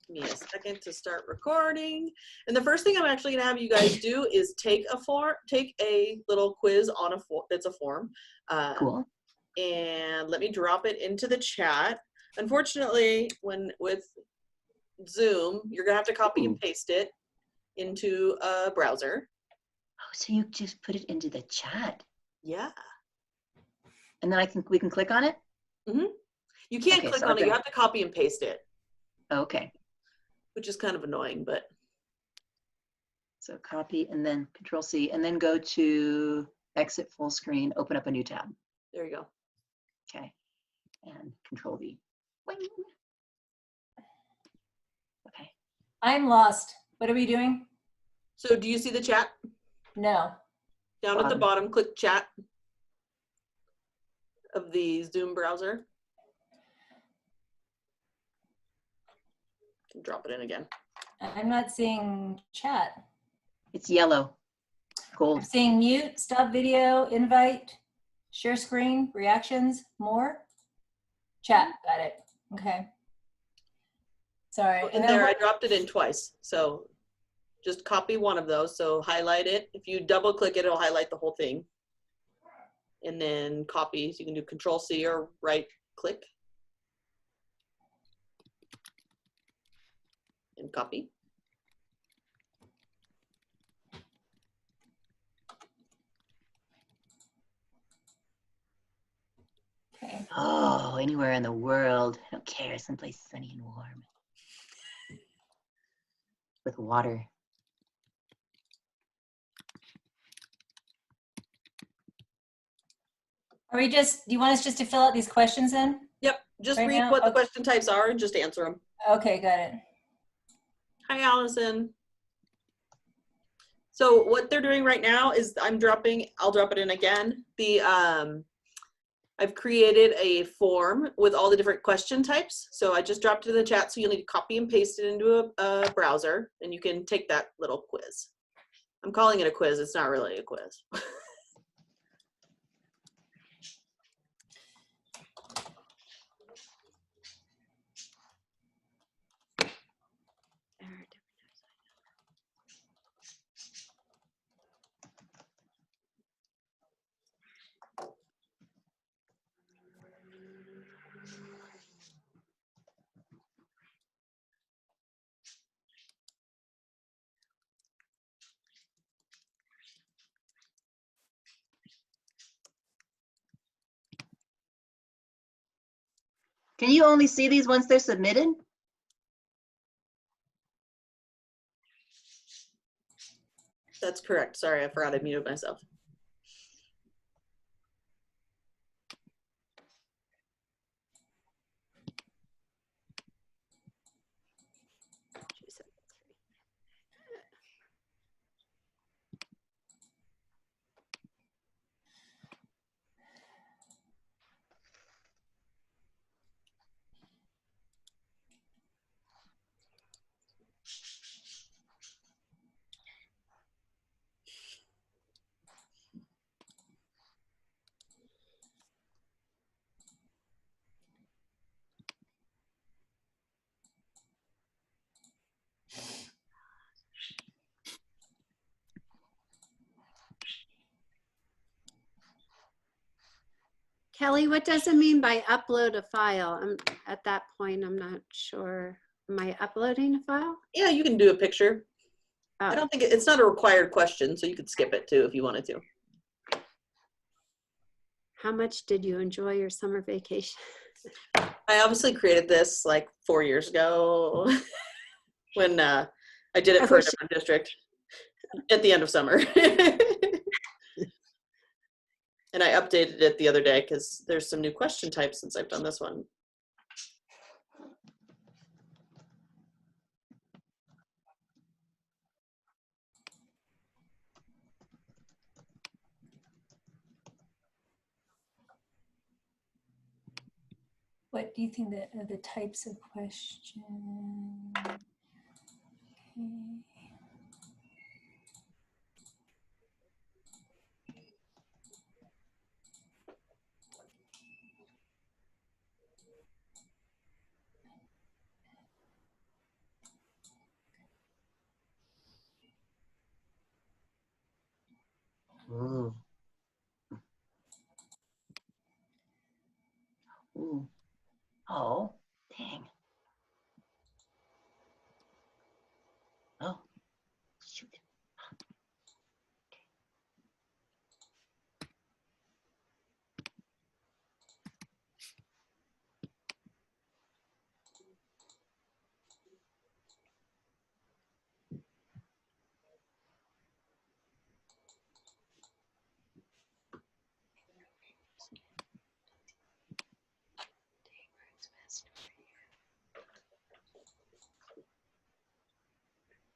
Give me a second to start recording. And the first thing I'm actually gonna have you guys do is take a little quiz on a form. It's a form. Cool. And let me drop it into the chat. Unfortunately, with Zoom, you're gonna have to copy and paste it into a browser. Oh, so you just put it into the chat. Yeah. And then we can click on it? Mm-hmm. You can't click on it, you have to copy and paste it. Okay. Which is kind of annoying, but. So copy and then Control C and then go to exit full screen, open up a new tab. There you go. Okay. And Control V. Wing. Okay. I'm lost. What are we doing? So do you see the chat? No. Down at the bottom, click chat of the Zoom browser. Drop it in again. I'm not seeing chat. It's yellow. Gold. I'm seeing mute, stop video, invite, share screen, reactions, more. Chat, got it. Okay. Sorry. In there, I dropped it in twice. So just copy one of those. So highlight it. If you double click it, it'll highlight the whole thing. And then copy. So you can do Control C or right click. And copy. Okay. Oh, anywhere in the world. I don't care. Someplace sunny and warm. With water. Are we do you want us just to fill out these questions then? Yep. Just right read now? what the question types are and just answer them. Okay, got it. Hi, Allison. So what they're doing right now is I'll drop it in again. I've created a form with all the different question types. So I just dropped it in the chat. So you'll need to copy and paste it into a browser and you can take that little quiz. I'm calling it a quiz. It's not really a quiz. Can you only see these once they're submitted? That's correct. Sorry, I forgot I muted myself. Kelly, what does it mean by upload a file? At that point, I'm not sure. Am I uploading a file? Yeah, you can do a picture. Oh. I don't think it's not a required question, so you could skip it too if you wanted to. How much did you enjoy your summer vacation? I obviously created this like 4 years ago when I did it for a different district at the end of summer. And I updated it the other day because there's some new question types since I've done this one. What do you think the types of questions? Okay. Oh, dang. Oh, shoot.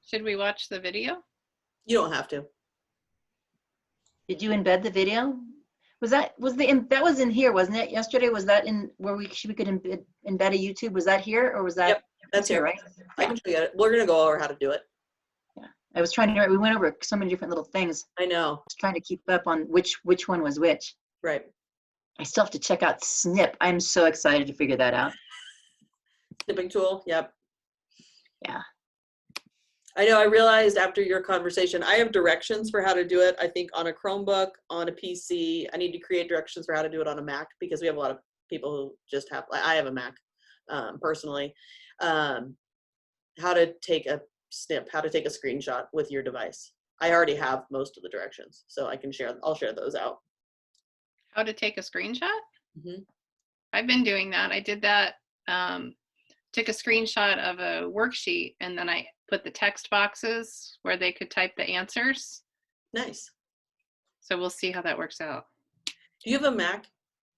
Should we watch the video? You don't have to. Did you embed the video? That was in here, wasn't it? Yesterday, was that in where we could embed a YouTube? Was that here or was that? Yep, that's here. right? I can show you. We're gonna go over how to do it. I was trying to, we went over so many different little things. I know. I was trying to keep up on which one was which. Right. I still have to check out Snip. I'm so excited to figure that out. Snipping tool. Yep. Yeah. I know. I realized after your conversation, I have directions for how to do it. I think on a Chromebook, on a PC. I need to create directions for how to do it on a Mac because we have a lot of people who just have. I have a Mac, personally. How to take a snip, how to take a screenshot with your device. I already have most of the directions, so I can share. I'll share those out. How to take a screenshot? Mhm. I've been doing that. I did that. Took a screenshot of a worksheet and then I put the text boxes where they could type the answers. Nice. So we'll see how that works out. Do you have a Mac?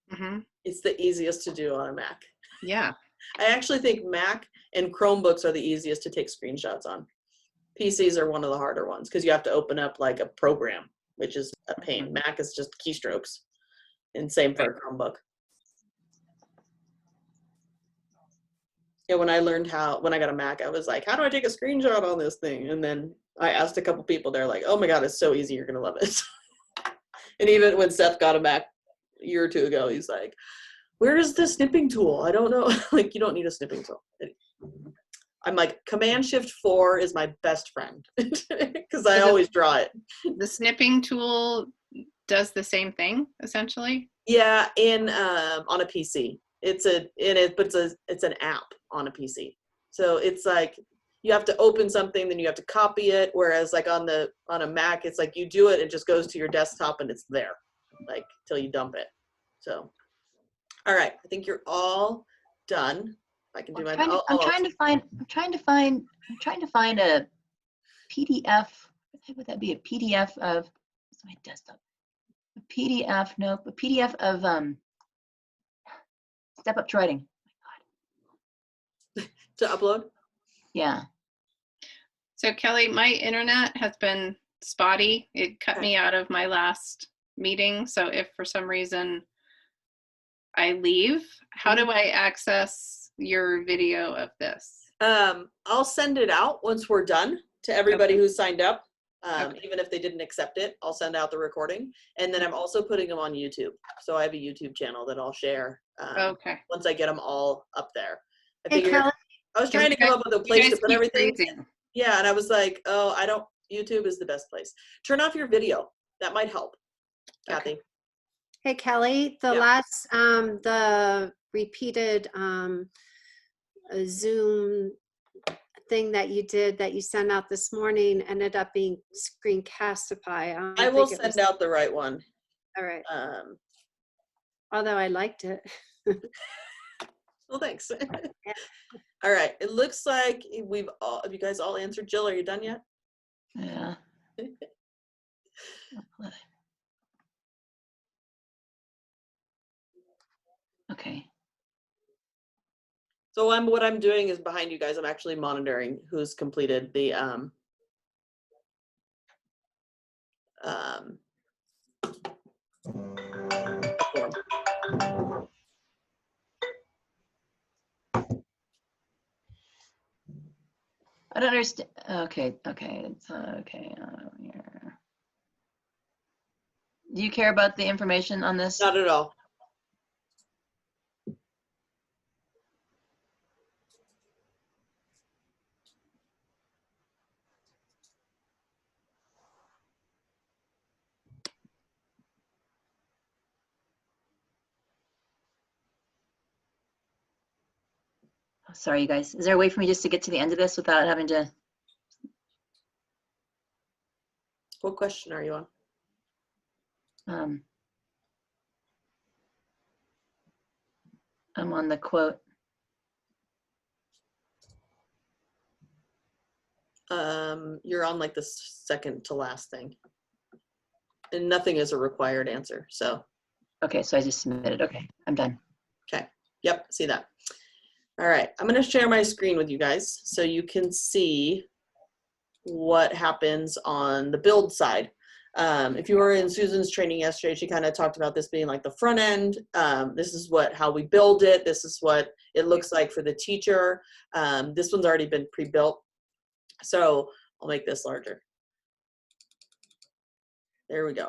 Hmm. It's the easiest to do on a Mac. Yeah. I actually think Mac and Chromebooks are the easiest to take screenshots on. PCs are one of the harder ones because you have to open up like a program, which is a pain. Mac is just keystrokes, and same for a Chromebook. Yeah, when I got a Mac, I was like, how do I take a screenshot on this thing? And then I asked a couple people, they're like, oh my God, it's so easy, you're gonna love it. And even when Seth got a Mac a year or two ago, he's like, where is the snipping tool? I don't know. Like, you don't need a snipping tool. I'm like, Command-Shift-4 is my best friend because I always draw it. The snipping tool does the same thing essentially. Yeah, on a PC. It's an app on a PC. So it's like you have to open something, then you have to copy it. Whereas like on a Mac, it's like you do it, it just goes to your desktop and it's there, like till you dump it. So, all right, I think you're all done. I can do my. I'm trying to find a PDF. What would that be? A PDF of what's my desktop? A PDF? No, a PDF of Step Up to Writing. To upload. Yeah. So Kelly, my internet has been spotty. It cut me out of my last meeting. So if for some reason I leave, how do I access your video of this? I'll send it out once we're done to everybody who signed up. Okay. Even if they didn't accept it, I'll send out the recording. And then I'm also putting them on YouTube. So I have a YouTube channel that I'll share Okay. once I get them all up there. I Hey, Kelly. was trying to come up with a place to put everything. Freezing. Yeah, and I was like, oh, YouTube is the best place. Turn off your video. That might help, Kathy. Hey, Kelly, the Yeah. last, the repeated Zoom thing that you did that you sent out this morning ended up being Screencastify. I will send out the right one. All right. Um, Although I liked it. well, thanks. All right. It looks like have you guys all answered? Jill, are you done yet? Yeah. Okay. So what I'm doing is behind you guys, I'm actually monitoring who's completed the form. I don't understand. Okay. It's okay. Here. Do you care about the information on this? Not at all. Sorry, you guys. Is there a way for me just to get to the end of this without having to? What question are you on? I'm on the quote. You're on like the second to last thing. And nothing is a required answer, so. Okay, so I just submitted. Okay, I'm done. Okay, yep, see that. All right, I'm gonna share my screen with you guys so you can see what happens on the build side. If you were in Susan's training yesterday, she kind of talked about this being like the front end. This is how we build it. This is what it looks like for the teacher. This one's already been pre-built. So I'll make this larger. There we go.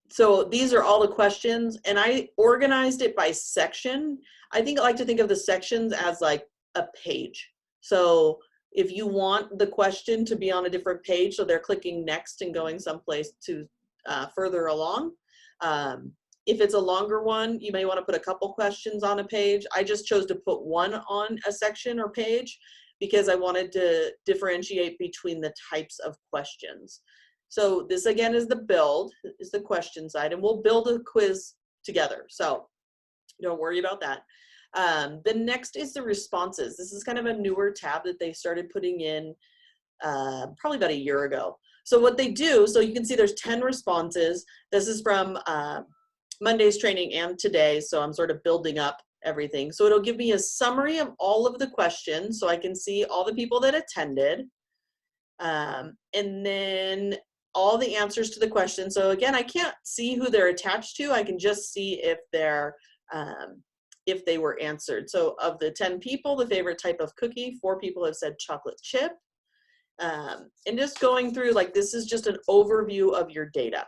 So these are all the questions, and I organized it by section. I like to think of the sections as like a page. So if you want the question to be on a different page, so they're clicking next and going someplace to further along. If it's a longer one, you may want to put a couple questions on a page. I just chose to put one on a section or page because I wanted to differentiate between the types of questions. So this again is the build, is the question side, and we'll build a quiz together. So don't worry about that. The next is the responses. This is kind of a newer tab that they started putting in probably about a year ago. So what they do, so you can see there's 10 responses. This is from Monday's training and today, so I'm sort of building up everything. So it'll give me a summary of all of the questions so I can see all the people that attended. And then all the answers to the question. So again, I can't see who they're attached to. I can just see if they were answered. So of the 10 people, the favorite type of cookie, 4 people have said chocolate chip. And just going through, like, this is just an overview of your data.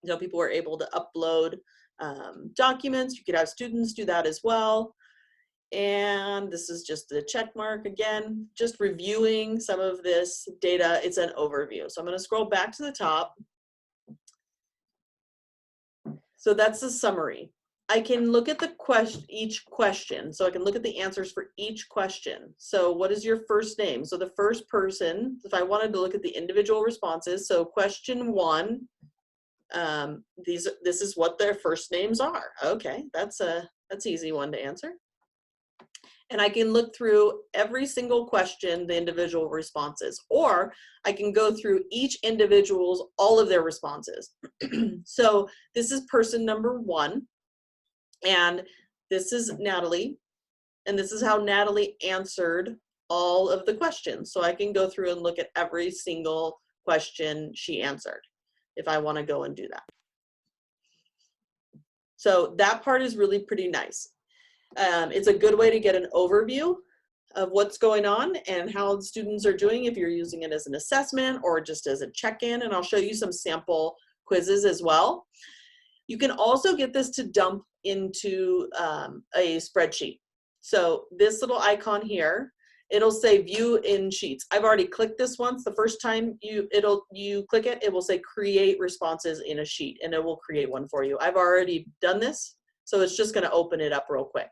You know, people were able to upload documents. You could have students do that as well. And this is just the check mark again, just reviewing some of this data. It's an overview. So I'm going to scroll back to the top. So that's the summary. I can look at each question. So I can look at the answers for each question. So what is your first name? So the first person, if I wanted to look at the individual responses, so question 1, this is what their first names are. Okay, that's easy one to answer. And I can look through every single question, the individual responses, or I can go through each individual's, all of their responses. So this is person number 1, and this is Natalie, and this is how Natalie answered all of the questions. So I can go through and look at every single question she answered if I want to go and do that. So that part is really pretty nice. It's a good way to get an overview of what's going on and how the students are doing if you're using it as an assessment or just as a check-in, and I'll show you some sample quizzes as well. You can also get this to dump into a spreadsheet. So this little icon here, it'll say view in sheets. I've already clicked this once. The first time you click it, it will say create responses in a sheet, and it will create one for you. I've already done this, so it's just going to open it up real quick.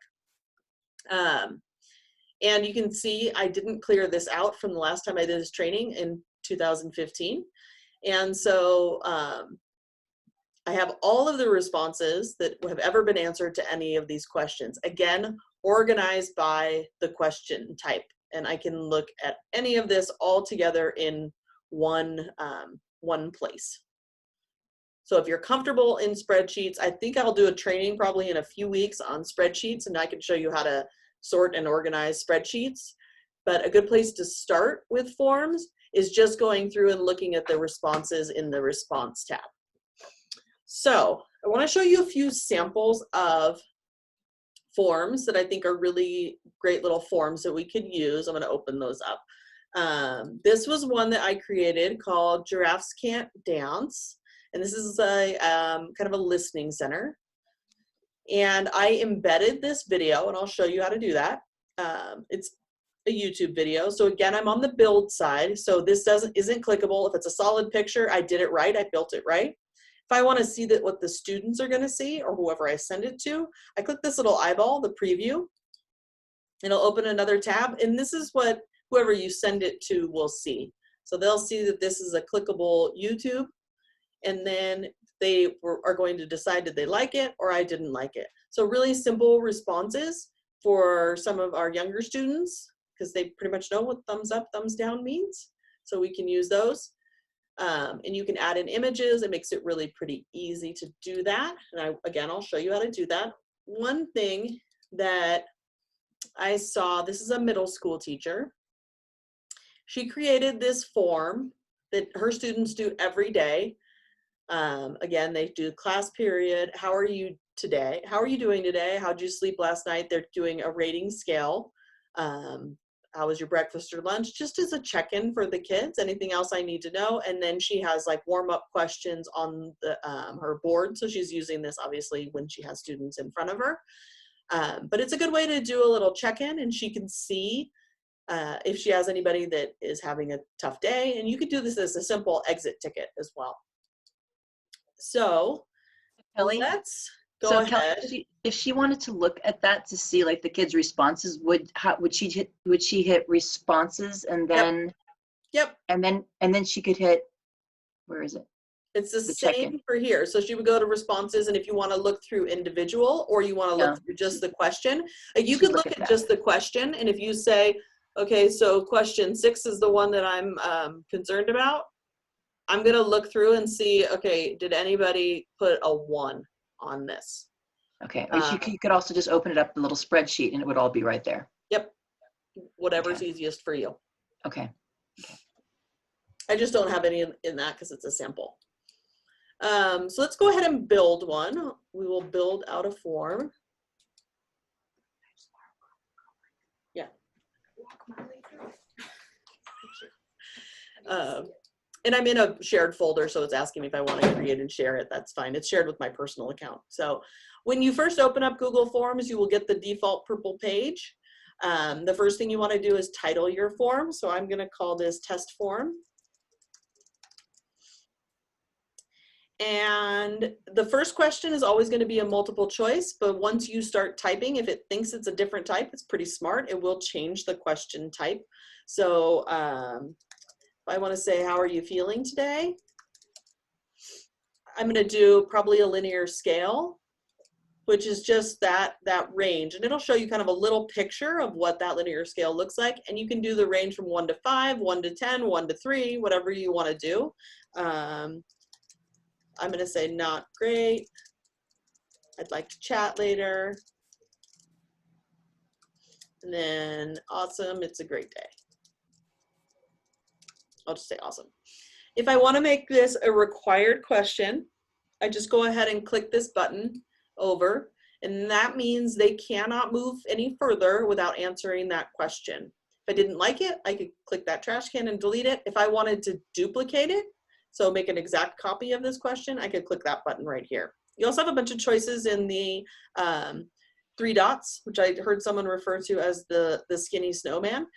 And you can see I didn't clear this out from the last time I did this training in 2015. And so I have all of the responses that have ever been answered to any of these questions. Again, organized by the question type. And I can look at any of this all together in one place. So if you're comfortable in spreadsheets, I think I'll do a training probably in a few weeks on spreadsheets, and I can show you how to sort and organize spreadsheets. But a good place to start with forms is just going through and looking at the responses in the response tab. So I want to show you a few samples of forms that I think are really great little forms that we could use. I'm going to open those up. This was one that I created called Giraffes Can't Dance. And this is a kind of a listening center. And I embedded this video, and I'll show you how to do that. It's a YouTube video. So again, I'm on the build side. So this isn't clickable. If it's a solid picture, I did it right. I built it right. If I want to see what the students are going to see, or whoever I send it to, I click this little eyeball, the preview. It'll open another tab, and this is what whoever you send it to will see. So they'll see that this is a clickable YouTube, and then they are going to decide did they like it or I didn't like it. So really simple responses for some of our younger students, because they pretty much know what thumbs up, thumbs down means. So we can use those. And you can add in images. It makes it really pretty easy to do that. And again, I'll show you how to do that. One thing that I saw, this is a middle school teacher. She created this form that her students do every day. Again, they do class period. How are you today? How are you doing today? How'd you sleep last night? They're doing a rating scale. How was your breakfast or lunch? Just as a check-in for the kids. Anything else I need to know? And then she has like warm-up questions on the her board. So she's using this obviously when she has students in front of her. But it's a good way to do a little check-in, and she can see if she has anybody that is having a tough day. And you could do this as a simple exit ticket as well. So Kelly? let's go So ahead. Kelly, if she wanted to look at that to see like the kids' responses, would she hit responses and then Yep. and then she could hit, where is it? It's the The same check-in. for here. So she would go to responses, and if you want to look through individual or you want to look Yeah. through just the question, you She'd could look look at at that. just the question. And if you say, okay, so question 6 is the one that I'm concerned about, I'm going to look through and see, okay, did anybody put a 1 on this? Okay, or you could also just open it up, the little spreadsheet, and it would all be right there. Yep. Whatever's Okay. easiest for you. Okay. I just don't have any in that because it's a sample. So let's go ahead and build one. We will build out a form. Yeah. And I'm in a shared folder, so it's asking me if I want to create and share it. That's fine. It's shared with my personal account. So when you first open up Google Forms, you will get the default purple page. The first thing you want to do is title your form. So I'm going to call this test form. And the first question is always going to be a multiple choice, but once you start typing, if it thinks it's a different type, it's pretty smart. It will change the question type. So if I want to say, how are you feeling today? I'm going to do probably a linear scale, which is just that range. And it'll show you kind of a little picture of what that linear scale looks like. And you can do the range from 1 to 5, 1 to 10, 1 to 3, whatever you want to do. I'm going to say not great. I'd like to chat later. And then awesome, it's a great day. I'll just say awesome. If I want to make this a required question, I just go ahead and click this button over, and that means they cannot move any further without answering that question. If I didn't like it, I could click that trash can and delete it. If I wanted to duplicate it, so make an exact copy of this question, I could click that button right here. You also have a bunch of choices in the 3 dots, which I heard someone refer to as the skinny snowman.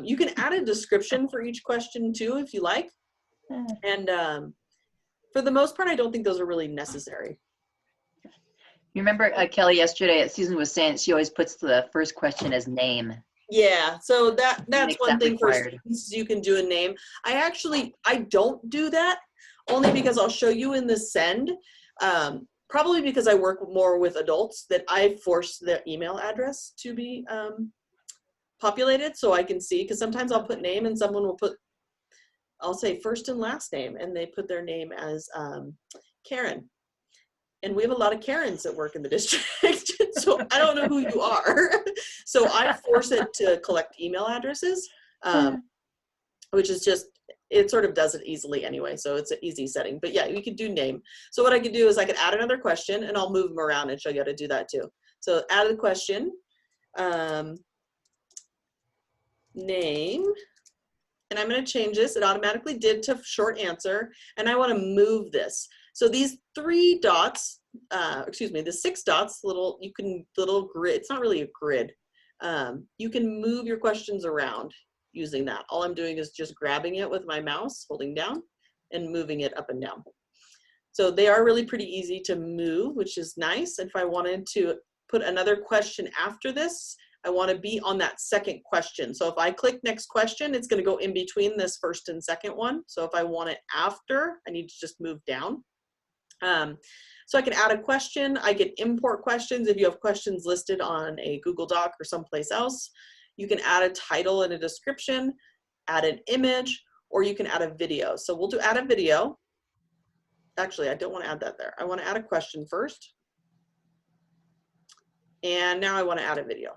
You can add a description for each question too, if you like. And for the most part, I don't think those are really necessary. You remember Kelly yesterday, Susan was saying she always puts the first question as name. Yeah, so that's Makes one that thing for required. students, you can do a name. I don't do that, only because I'll show you in the send. Probably because I work more with adults, that I force the email address to be populated so I can see, because sometimes I'll put name and someone will put, I'll say first and last name, and they put their name as Karen. And we have a lot of Karens that work in the district, so I don't know who you are. So I force it to collect email addresses, which is just, it sort of does it easily anyway, so it's an easy setting. But yeah, you could do name. So what I could do is I could add another question, and I'll move them around and show you how to do that too. So add a question, name, and I'm going to change this. It automatically did to short answer, and I want to move this. So these 3 dots, the 6 dots, little grid, it's not really a grid. You can move your questions around using that. All I'm doing is just grabbing it with my mouse, holding down, and moving it up and down. So they are really pretty easy to move, which is nice. And if I wanted to put another question after this, I want to be on that second question. So if I click next question, it's going to go in between this first and second one. So if I want it after, I need to just move down. So I can add a question. I can import questions. If you have questions listed on a Google Doc or someplace else, you can add a title and a description, add an image, or you can add a video. So we'll do add a video. Actually, I don't want to add that there. I want to add a question first. And now I want to add a video.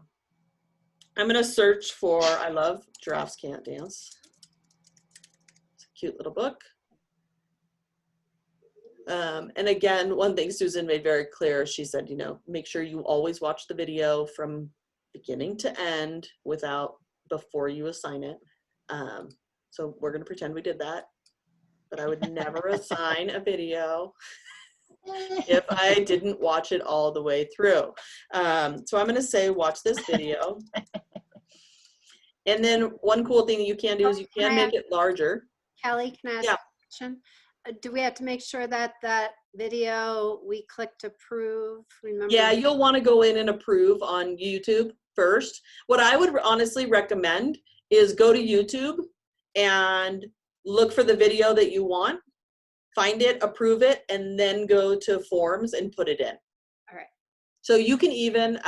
I'm going to search for, I love Giraffes Can't Dance. It's a cute little book. And again, one thing Susan made very clear, she said, you know, make sure you always watch the video from beginning to end before you assign it. So we're going to pretend we did that, but I would never assign a video if I didn't watch it all the way through. So I'm going to say, watch this video. And then one cool thing you can do is you can make it larger. Kelly, can I ask Yeah. a question? Do we have to make sure that that video we clicked approve? Remember? Yeah, you'll want to go in and approve on YouTube first. What I would honestly recommend is go to YouTube and look for the video that you want, find it, approve it, and then go to forms and put it in. All right. So you can even,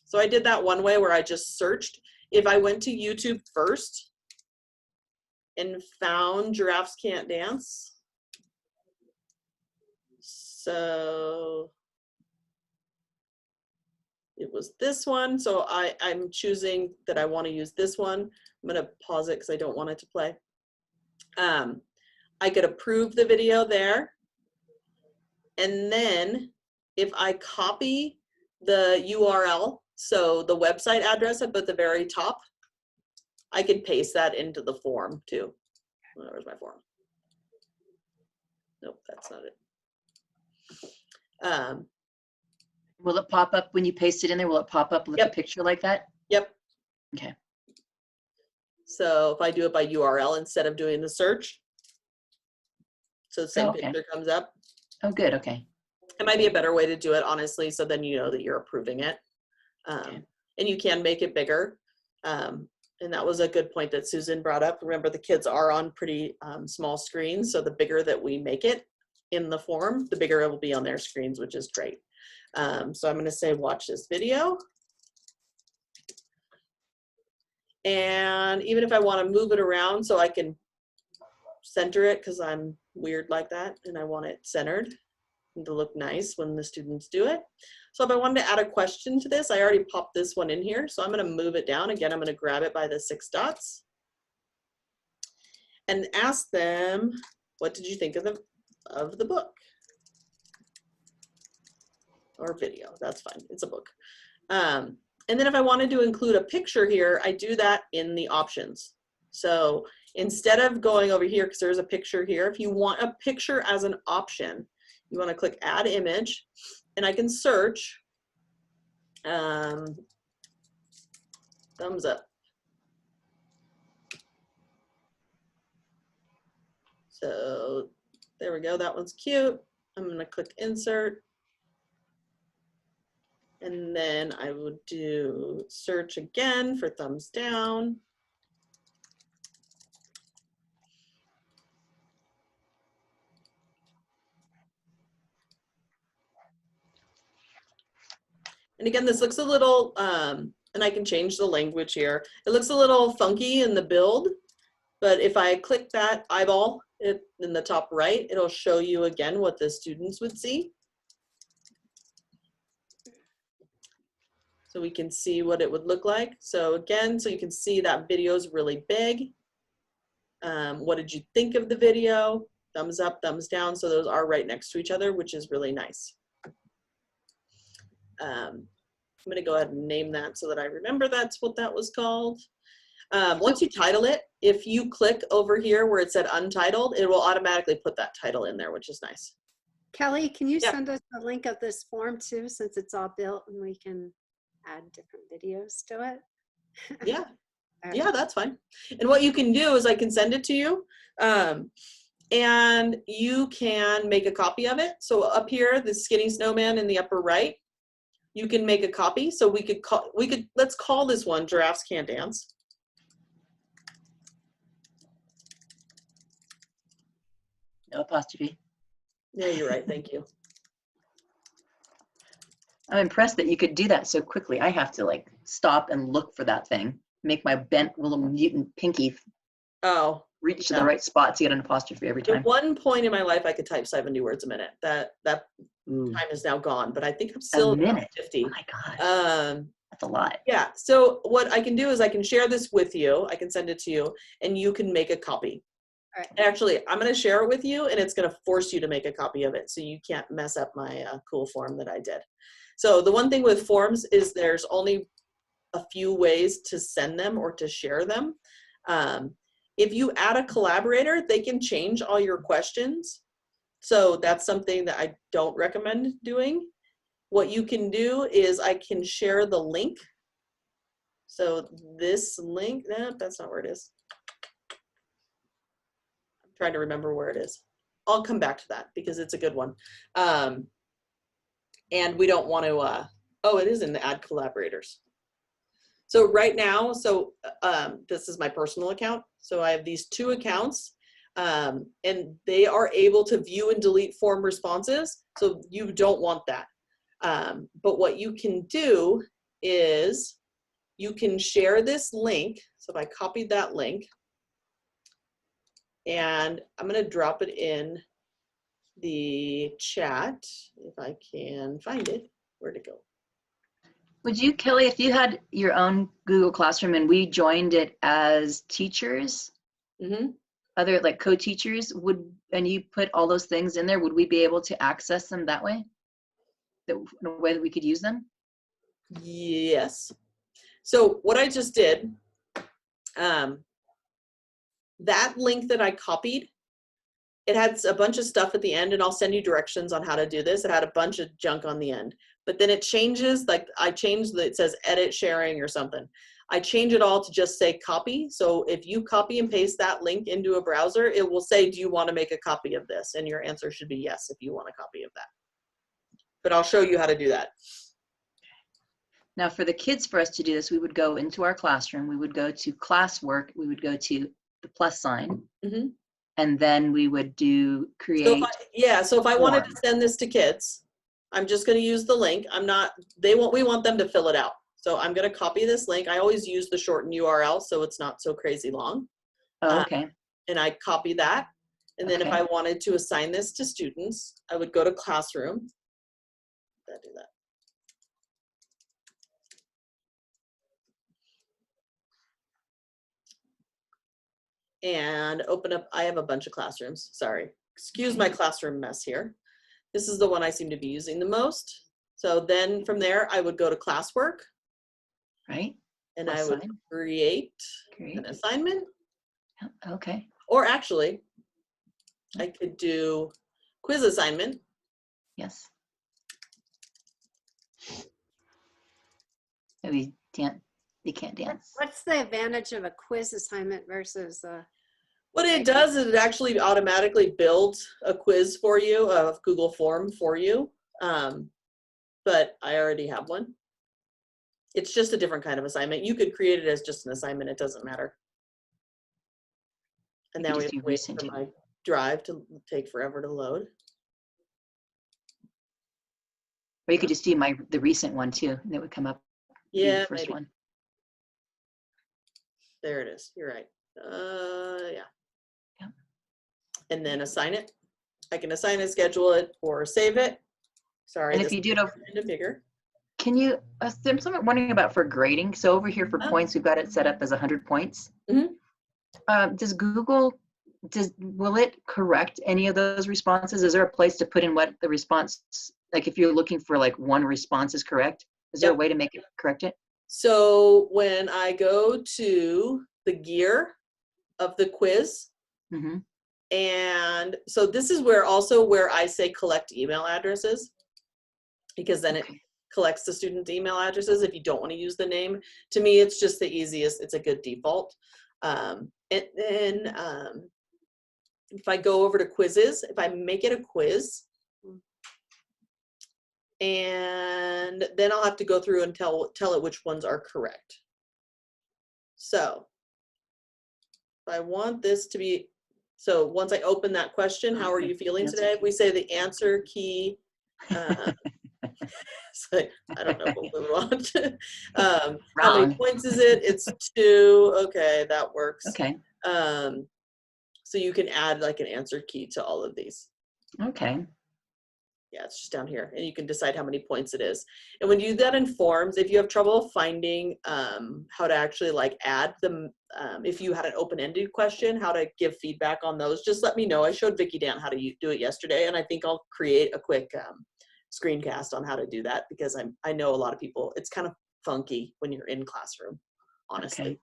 so I did that one way where I just searched. If I went to YouTube first and found Giraffes Can't Dance, so it was this one. So I'm choosing that I want to use this one. I'm going to pause it because I don't want it to play. I could approve the video there. And then if I copy the URL, so the website address up at the very top, I could paste that into the form too. Where's my form? Nope, that's not it. Will it pop up when you paste it in there? Will it pop up with Yep. a picture like that? Yep. Okay. So if I do it by URL instead of doing the search, so the same Okay. picture comes up. Oh, good. Okay. It might be a better way to do it, honestly, so then you know that you're approving it. Okay. And you can make it bigger. And that was a good point that Susan brought up. Remember, the kids are on pretty small screens, so the bigger that we make it in the form, the bigger it will be on their screens, which is great. So I'm going to say, watch this video. And even if I want to move it around so I can center it, because I'm weird like that and I want it centered and to look nice when the students do it. So if I wanted to add a question to this, I already popped this one in here. So I'm going to move it down. Again, I'm going to grab it by the 6 dots and ask them, what did you think of the book? Or video, that's fine, it's a book. And then if I wanted to include a picture here, I do that in the options. So instead of going over here, because there's a picture here, if you want a picture as an option, you want to click add image, and I can search thumbs up. So there we go, that one's cute. I'm going to click insert. And then I would do search again for thumbs down. And again, this looks a little, and I can change the language here. It looks a little funky in the build, but if I click that eyeball in the top right, it'll show you again what the students would see. So we can see what it would look like. So again, so you can see that video is really big. What did you think of the video? Thumbs up, thumbs down. So those are right next to each other, which is really nice. I'm going to go ahead and name that so that I remember that's what that was called. Once you title it, if you click over here where it said untitled, it will automatically put that title in there, which is nice. Kelly, can you Yeah. send us a link of this form too, since it's all built and we can add different videos to it? Yeah. All right. Yeah, that's fine. And what you can do is I can send it to you and you can make a copy of it. So up here, the skinny snowman in the upper right, you can make a copy. So let's call this one Giraffes Can't Dance. No apostrophe. Yeah, you're right. Thank you. I'm impressed that you could do that so quickly. I have to like stop and look for that thing, make my bent little mutant pinky Oh, reach to yeah. the right spot to get an apostrophe every At time. one point in my life, I could type 70 words a minute. That Ooh, time is now gone, but I think I'm a still at about minute. 50. Oh my gosh, that's a lot. Yeah, so what I can do is I can share this with you. I can send it to you, and you can make a copy. All right. Actually, I'm going to share it with you, and it's going to force you to make a copy of it, so you can't mess up my cool form that I did. So the one thing with forms is there's only a few ways to send them or to share them. If you add a collaborator, they can change all your questions. So that's something that I don't recommend doing. What you can do is I can share the link. So this link, no, that's not where it is. I'm trying to remember where it is. I'll come back to that because it's a good one. And we don't want to, oh, it is in the add collaborators. So right now, this is my personal account. So I have these 2 accounts and they are able to view and delete form responses. So you don't want that. But what you can do is you can share this link. So if I copied that link and I'm going to drop it in the chat if I can find it. Where'd it go? Would you, Kelly, if you had your own Google Classroom and we joined it as teachers, Mm-hmm. other like co-teachers, and you put all those things in there, would we be able to access them that way? In a way that we could use them? Yes. So what I just did, that link that I copied, it had a bunch of stuff at the end, and I'll send you directions on how to do this. It had a bunch of junk on the end, but then it changes, like I changed it says edit sharing or something. I change it all to just say copy. So if you copy and paste that link into a browser, it will say, do you want to make a copy of this? And your answer should be yes, if you want a copy of that. But I'll show you how to do that. Now for the kids, for us to do this, we would go into our classroom, we would go to classwork, we would go to the plus sign, Mm-hmm. and then we would do create. So if I wanted to form. send this to kids, I'm just going to use the link. We want them to fill it out. So I'm going to copy this link. I always use the shortened URL so it's not so crazy long. Oh, okay. And I copy that. And then if Okay. I wanted to assign this to students, I would go to classroom. Do that. And open up, I have a bunch of classrooms, sorry. Excuse my classroom mess here. This is the one I seem to be using the most. So then from there, I would go to classwork. Right. And Plus I would sign. create Create. an assignment. Okay. Or actually, I could do quiz assignment. Yes. Maybe they can't dance. What's the advantage of a quiz assignment versus a? What it does is it actually automatically builds a quiz for you, a Google form for you. But I already have one. It's just a different kind of assignment. You could create it as just an assignment. It doesn't matter. And now we have to wait for my drive to take forever to load. Or you could just do the recent one too, and it would come up. Yeah, The first maybe. one. There it is. You're right. Yeah. Yeah. And then assign it. I can assign it, schedule it, or save it. Sorry. And if you do it over, kind of bigger. can you? I'm wondering about for grading. So over here for Oh. points, we've got it set up as 100 points. Mhm. Does Google? Will it correct any of those responses? Is there a place to put in what the response? Like if you're looking for like one response is correct, is there a way to make it correct it? So when I go to the gear of the quiz, Mm-hmm. and so this is where I say collect email addresses, because then it collects the student email addresses if you don't want to use the name. To me, it's just the easiest. It's a good default. And then if I go over to quizzes, if I make it a quiz, And then I'll have to go through and tell it which ones are correct. So if I want this to be, so once I open that question, how are you feeling Answer today? key. We say the answer key. So I don't know what we want. How many Wrong. points is it? It's 2. Okay, that works. Okay. So you can add like an answer key to all of these. Okay. Yeah, it's just down here, and you can decide how many points it is. And when you do that in forms, if you have trouble finding how to actually like add them, if you had an open-ended question, how to give feedback on those, just let me know. I showed Vicki Dan how to do it yesterday, and I think I'll create a quick screencast on how to do that, because I know a lot of people, it's kind of funky when you're in classroom, honestly.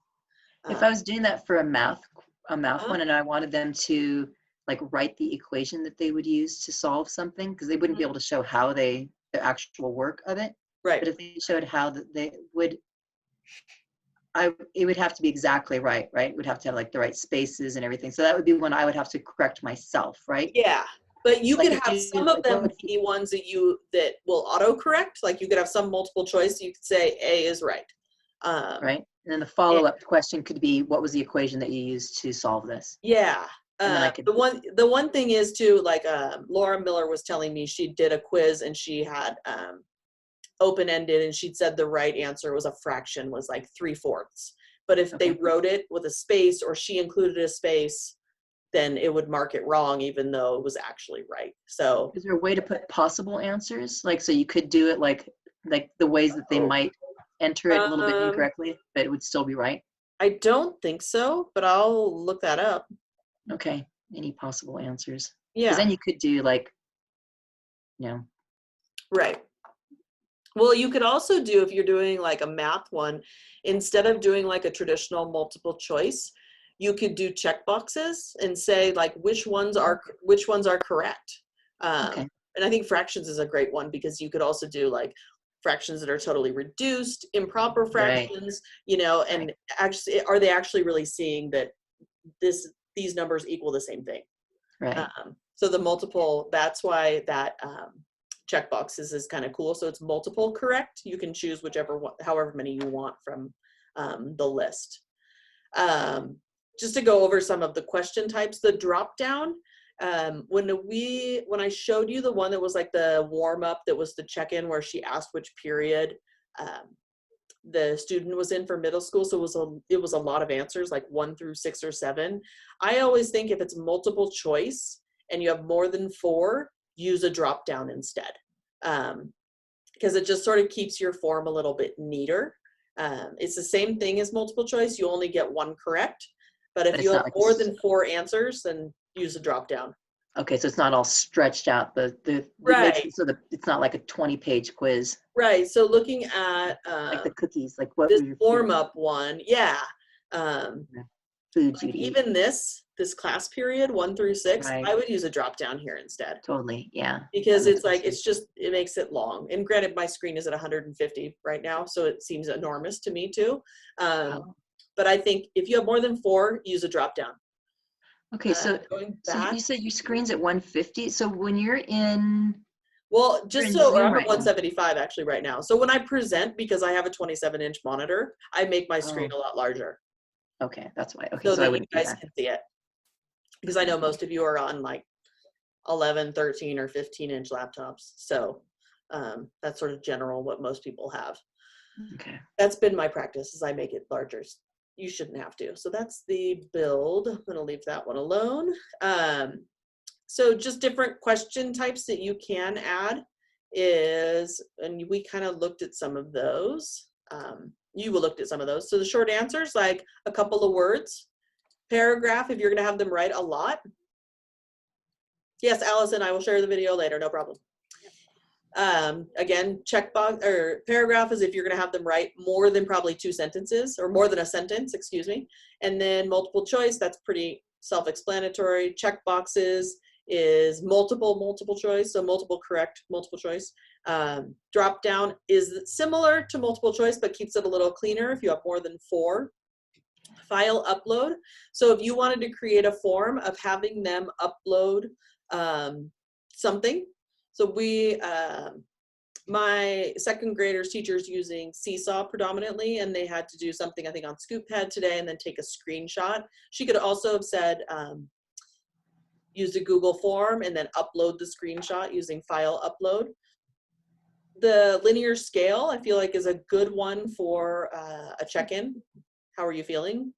Okay. If I was doing that for a math Uh-huh. one, and I wanted them to like write the equation that they would use to solve something, because they wouldn't be able to show how the actual work of it. Right. But if they showed how that they would, it would have to be exactly right? It would have to have like the right spaces and everything. So that would be when I would have to correct myself, right? Yeah, but you So I could have do, some of like, them what- be ones that will auto-correct. Like you could have some multiple choice. You could say A is right. right? And then the follow-up question could be, what was the equation that you used to solve this? Yeah. And then I could, The one thing is too, like Laura Miller was telling me she did a quiz and she had open-ended, and she'd said the right answer was a fraction, was like 3/4. But if they Okay. wrote it with a space, or she included a space, then it would mark it wrong even though it was actually right. So is there a way to put possible answers? Like, so you could do it like the ways that they might enter it a little bit incorrectly, but it would still be right? I don't think so, but I'll look that up. Okay. Any possible answers? Yeah. Because then you could do like, Right. Well, you could also do, if you're doing like a math one, instead of doing like a traditional multiple choice, you could do check boxes and say like which ones are correct. Okay. And I think fractions is a great one, because you could also do like fractions that are totally reduced, improper fractions, and actually, are they actually really seeing that these numbers equal the same thing? Right. So the multiple, that's why that checkboxes is kind of cool. So it's multiple correct. You can choose however many you want from the list. Just to go over some of the question types, the drop down, when I showed you the one that was like the warm up, that was the check-in where she asked which period the student was in for middle school. So it was a lot of answers, like 1 through 6 or 7. I always think if it's multiple choice and you have more than 4, use a drop down instead, because it just sort of keeps your form a little bit neater. It's the same thing as multiple choice. You only get 1 correct, but if you have more than 4 answers, then use a drop down. Okay, so it's not all stretched out. Right. So it's not like a 20-page quiz. Right. So looking at Like the cookies, like what this were your warm up one, yeah. foods Like you'd eat? even this class period 1 through 6, Right. I would use a drop down here insteed, Totally, yeah. because That it's like, makes it makes it long. And granted, my screen is at 150 right now, so it seems enormous to me too. Oh. But I think if you have more than 4, use a drop down. Okay, so Going so back, you said your screen's at 150. So when you're in, well, you're just in so Zoom I'm right at now. 175 actually right now. So when I present, because I have a 27-inch monitor, I make my screen a lot larger, Okay, that's why. Okay, so so I that you wouldn't do guys that. can see it. Because I know most of you are on like 11, 13, or 15-inch laptops. So that's sort of general what most people have. Okay. That's been my practice, is I make it larger. You shouldn't have to. So that's the build. I'm gonna leave that one alone. So just different question types that you can add is, and we kind of looked at some of those. You looked at some of those. So the short answers, like a couple of words. Paragraph, if you're gonna have them write a lot. Yes, Allison, I will share the video later, no problem. Again, checkbox or paragraph is if you're gonna have them write more than probably 2 sentences, or more than a sentence, excuse me. And then multiple choice, that's pretty self-explanatory. Check boxes is multiple choice, so multiple correct, multiple choice. Drop down is similar to multiple choice, but keeps it a little cleaner if you have more than 4. File upload. So if you wanted to create a form of having them upload something, so my second graders teachers using Seesaw predominantly, and they had to do something, I think, on ScoopPad today and then take a screenshot. She could also have said, use a Google form and then upload the screenshot using file upload. The linear scale, I feel like, is a good one for a check-in. How are you feeling?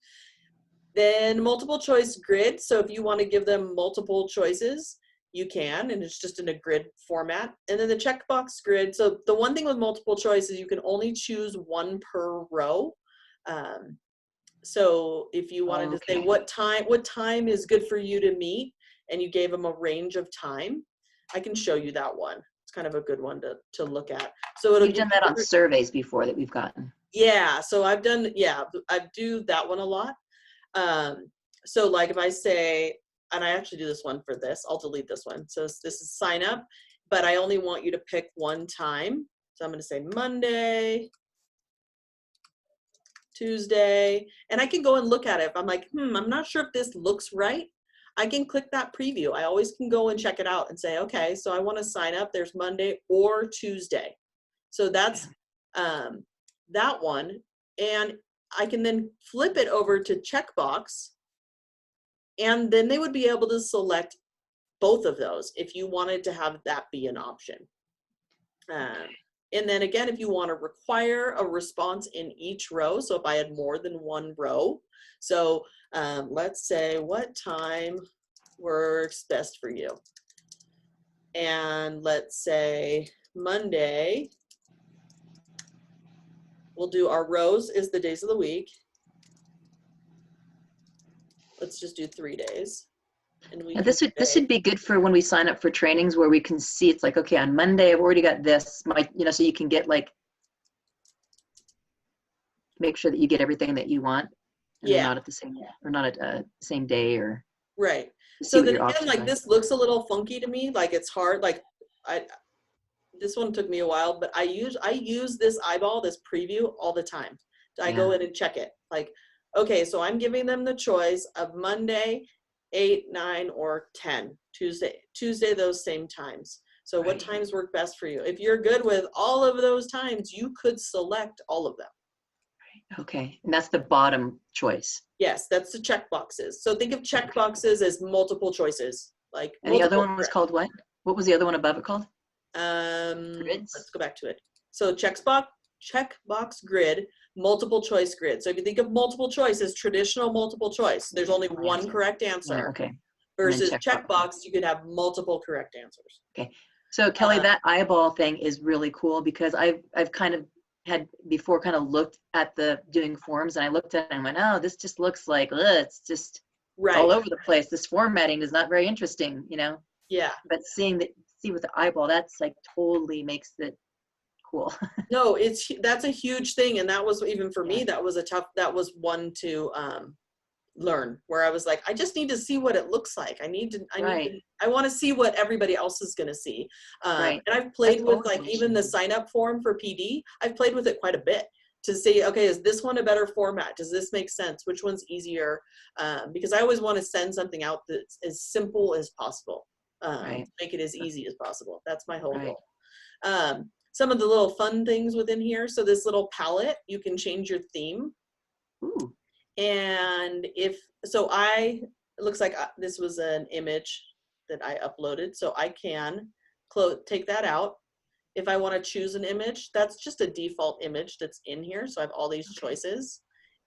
Then multiple choice grid. So if you want to give them multiple choices, you can, and it's just in a grid format. And then the checkbox grid. So the one thing with multiple choice is you can only choose one per row. So if you wanted to say what time is good for you to meet, and you gave them a range of time, I can show you that one. It's kind of a good one to look at. So it'll You've done that on surveys before that we've gotten. Yeah, so I've done, I do that one a lot. So like if I say, and I actually do this one for this, I'll delete this one. So this is sign up, but I only want you to pick one time. So I'm going to say Monday, Tuesday, and I can go and look at it. If I'm like, I'm not sure if this looks right, I can click that preview. I always can go and check it out and say, okay, so I want to sign up. There's Monday or Tuesday. So that's that one. And I can then flip it over to checkbox, and then they would be able to select both of those if you wanted to have that be an option. And then again, if you want to require a response in each row, so if I had more than one row, so let's say what time works best for you. And let's say Monday, we'll do our rows is the days of the week. Let's just do 3 days. And we This would be good for when we sign up for trainings where we can see it's like, okay, on Monday I've already got this, so you can get make sure that you get everything that you want. And not at the same, or not at same day, or right. see So what then your again, options like are. this looks a little funky to me. Like it's hard. Like this one took me a while, but I use this eyeball, this preview all the time. I go in and check it. Like, okay, so I'm giving them the choice of Monday, 8, 9, or 10. Tuesday, those same times. So what times work best for you? If you're good with all of those times, you could select all of them. Okay, and that's the bottom choice. Yes, that's the check boxes. So think of check boxes as multiple choices. Like And the other one was called what? What was the other one above it called? Grids? Let's go back to it. So checkbox grid, multiple choice grid. So if you think of multiple choice as traditional multiple choice, there's only one correct answer. Okay. Versus checkbox, you could have multiple correct answers. Okay. So Kelly, that eyeball thing is really cool because I've kind of had before kind of looked at the doing forms, and I looked at it and went, oh, this just looks like it's just all over the place. This formatting is not very interesting, Yeah. But see with the eyeball, that's like totally makes it cool. No, that's a huge thing, and that was even for me. That was one to learn, where I was like, I just need to see what it looks like. I want to see what everybody else is going to see. And I've played with like even the sign up form for PD. I've played with it quite a bit to see, okay, is this one a better format? Does this make sense? Which one's easier? Because I always want to send something out that's as simple as possible. Make it as easy as possible. That's my whole goal. Some of the little fun things within here. So this little palette, you can change your theme. Ooh. And it looks like this was an image that I uploaded. So I can take that out. If I want to choose an image, that's just a default image that's in here. So I have all these choices,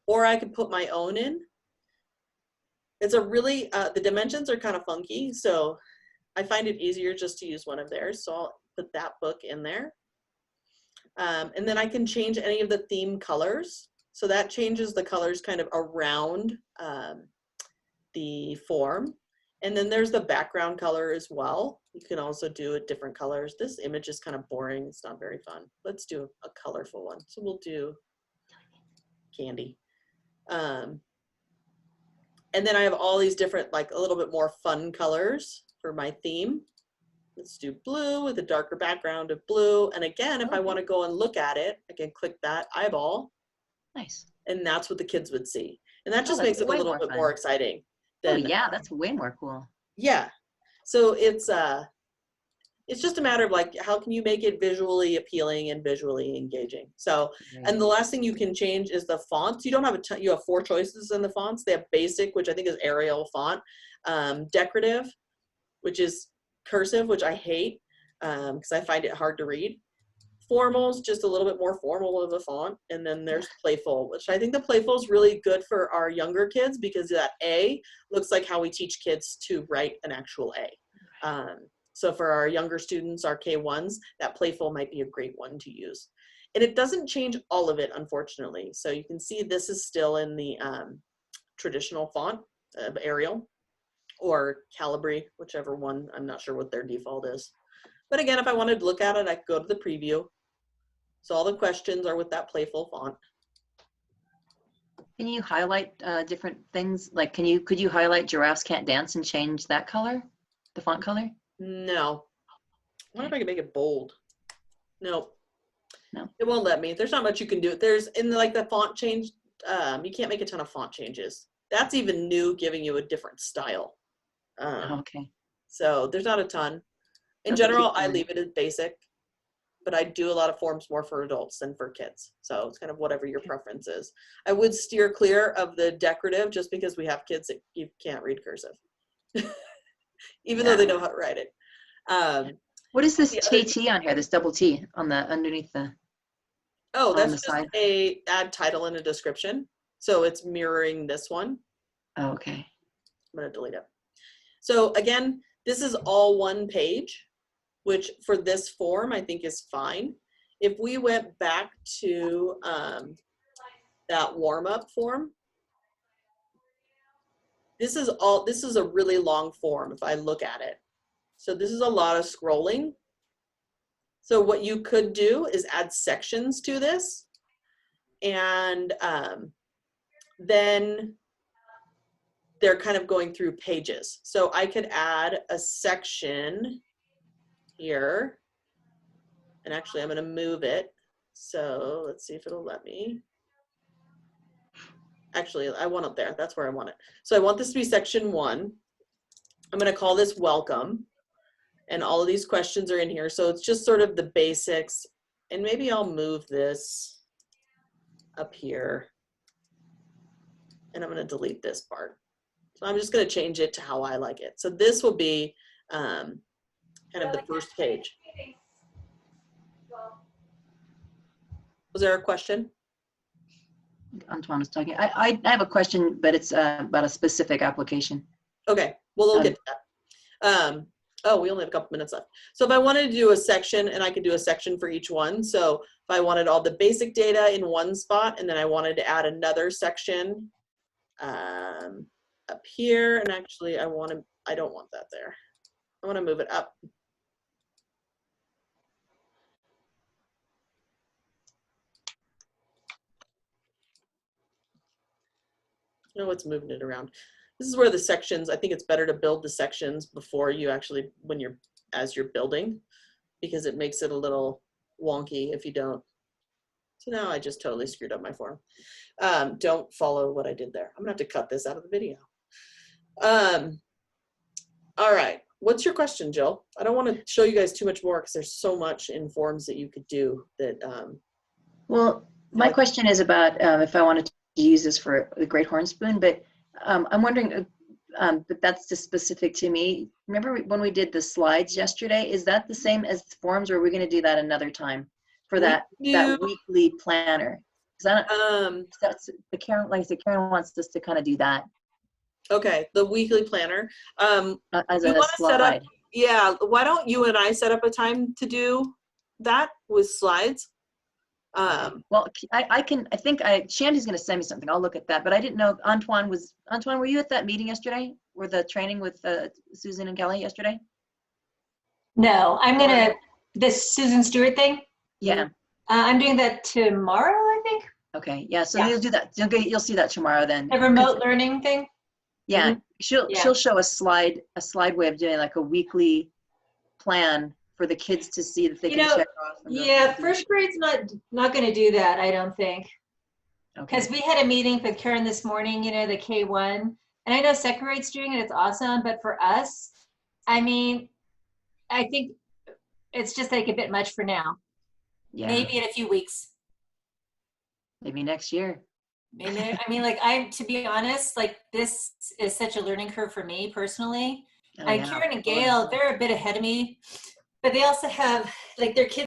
or I could put my own in. It's a really, the dimensions are kind of funky. So I find it easier just to use one of theirs. So I'll put that book in there. And then I can change any of the theme colors. So that changes the colors kind of around the form. And then there's the background color as well. You can also do it different colors. This image is kind of boring. It's not very fun. Let's do a colorful one. So we'll do candy. And then I have all these different, like a little bit more fun colors for my theme. Let's do blue with a darker background of blue. And again, if I want to go and look at it, I can click that eyeball. Nice. And that's what the kids would see. And that just makes it a little bit more exciting. Oh yeah, that's way more cool. Yeah. So it's It's just a matter of like, how can you make it visually appealing and visually engaging? So, and the last thing you can change is the fonts. You don't have a ton, you have 4 choices in the fonts. They have basic, which I think is Arial font, decorative, which is cursive, which I hate because I find it hard to read. Formal's just a little bit more formal of a font. And then there's playful, which I think the playful is really good for our younger kids because that A looks like how we teach kids to write an actual A. So for our younger students, our K1s, that playful might be a great one to use. And it doesn't change all of it, unfortunately. So you can see this is still in the traditional font of Arial or Calibri, whichever one. I'm not sure what their default is. But again, if I wanted to look at it, I could go to the preview. So all the questions are with that playful font. Can you highlight different things? Like, could you highlight giraffes can't dance and change that color, the font color? No. I wonder if I can make it bold. No. No. It won't let me. There's not much you can do. There's in like the font change, you can't make a ton of font changes. That's even new, giving you a different style. Okay. So there's not a ton. In Okay, general, keep I going. leave it as basic, but I do a lot of forms more for adults than for kids. So it's kind of whatever your preference is. I would steer clear of the decorative just because we have kids that you can't read cursive, even though they know how to write it. What is this the other- TT on here? This double T on the underneath the. Oh, on that's the just side. a add title and a description. So it's mirroring this one. Oh, okay. I'm gonna delete it. So again, this is all one page, which for this form I think is fine. If we went back to that warm-up form, this is a really long form if I look at it. So this is a lot of scrolling. So what you could do is add sections to this, and then they're kind of going through pages. So I could add a section here, and actually I'm going to move it. So let's see if it'll let me. Actually, I want it there. That's where I want it. So I want this to be section 1. I'm going to call this welcome. And all of these questions are in here. So it's just sort of the basics. And maybe I'll move this up here. And I'm going to delete this part. So I'm just going to change it to how I like it. So this will be kind of the first page. Was there a question? Antoine was talking. I have a question, but it's about a specific application. Okay, well, we'll get to that. Oh, we only have a couple minutes left. So if I wanted to do a section, and I could do a section for each one. So if I wanted all the basic data in one spot, and then I wanted to add another section up here, and actually I don't want that there. I want to move it up. know what's moving it around. This is where the sections, I think it's better to build the sections before you actually, as you're building, because it makes it a little wonky if you don't. So now I just totally screwed up my form. Don't follow what I did there. I'm gonna have to cut this out of the video. All right, what's your question, Jill? I don't want to show you guys too much more because there's so much in forms that you could do that. Well, my question is about if I wanted to use this for the Great Horn Spoon, but I'm wondering, but that's just specific to me. Remember when we did the slides yesterday? Is that the same as forms, or are we going to do that another time for that weekly planner? That's the Karen, like I said, Karen wants us to kind of do that. Okay, the weekly planner. As a slide. Yeah, why don't you and I set up a time to do that with slides? Well, I think Shandy's going to send me something. I'll look at that, but I didn't know Antoine, were you at that meeting yesterday, or the training with Susan and Kelly yesterday? No, I'm going to, this Susan Stewart thing? Yeah. I'm doing that tomorrow, I think. Okay, yeah, so Yeah. you'll do that. You'll see that tomorrow then. A remote learning thing? Yeah, Yeah. she'll show a slide way of doing like a weekly plan for the kids to see that they can check off. Yeah, first grade's not going to do that, I don't think. Because we had a meeting with Karen this morning, the K1, and I know second grade's doing it, it's awesome, but for us, I mean, I think it's just like a bit much for now. Yeah, Maybe in a few weeks. maybe next year. Maybe, I mean, like, to be honest, like, this is such a learning curve for me personally. Oh, And yeah. Kieran and Oh, Gail, they're a bit ahead of me, but they also have, like, their kids